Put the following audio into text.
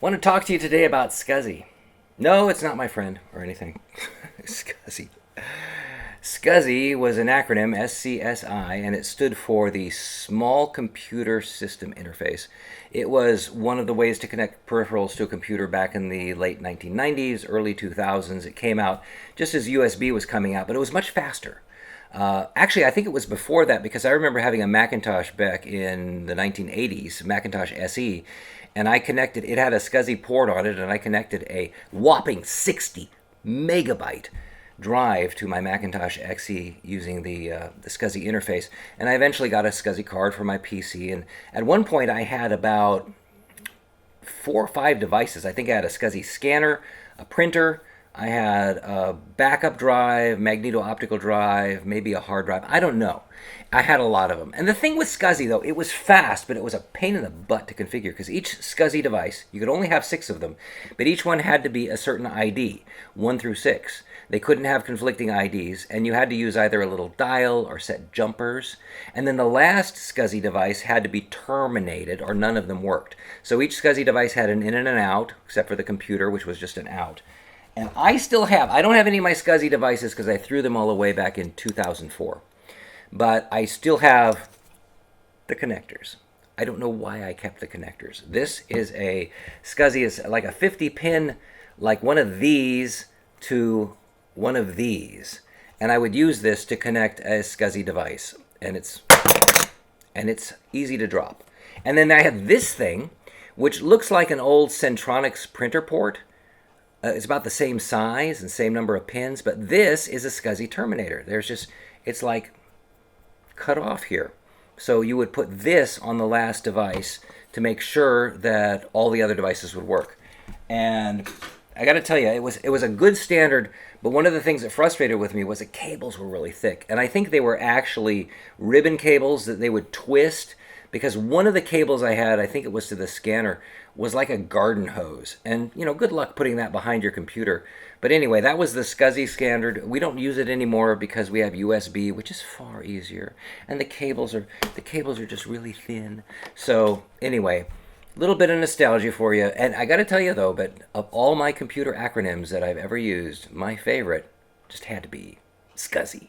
Want to talk to you today about Scuzzy. No, it's not my friend or anything. Scuzzy. Scuzzy was an acronym, SCSI, and it stood for the Small Computer System Interface. It was one of the ways to connect peripherals to a computer back in the late 1990s, early 2000s. It came out just as USB was coming out, but it was much faster. Actually, I think it was before that because I remember having a Macintosh back in the 1980s, Macintosh SE, and it had a Scuzzy port on it, and I connected a whopping 60 megabyte drive to my Macintosh XE using the Scuzzy interface. And I eventually got a Scuzzy card for my PC, and at one point I had about 4 or 5 devices. I think I had a Scuzzy scanner, a printer, I had a backup drive, magneto-optical drive, maybe a hard drive. I don't know. I had a lot of them. And the thing with Scuzzy, though, it was fast, but it was a pain in the butt to configure because each Scuzzy device, you could only have 6 of them, but each one had to be a certain ID, 1 through 6. They couldn't have conflicting IDs, and you had to use either a little dial or set jumpers. And then the last Scuzzy device had to be terminated, or none of them worked. So each Scuzzy device had an in and an out, except for the computer, which was just an out. And I don't have any of my Scuzzy devices because I threw them all away back in 2004. But I still have the connectors. I don't know why I kept the connectors. This is a Scuzzy, is like a 50 pin, like one of these to one of these. And I would use this to connect a Scuzzy device. And it's easy to drop. And then I have this thing, which looks like an old Centronics printer port. It's about the same size and same number of pins, but this is a Scuzzy terminator. It's like cut off here. So you would put this on the last device to make sure that all the other devices would work. And I got to tell you, it was a good standard, but one of the things that frustrated with me was the cables were really thick. And I think they were actually ribbon cables that they would twist, because one of the cables I had, I think it was to the scanner, was like a garden hose. And, good luck putting that behind your computer. But anyway, that was the Scuzzy standard. We don't use it anymore because we have USB, which is far easier. And the cables are just really thin. So anyway, a little bit of nostalgia for you. And I got to tell you, though, but of all my computer acronyms that I've ever used, my favorite just had to be Scuzzy.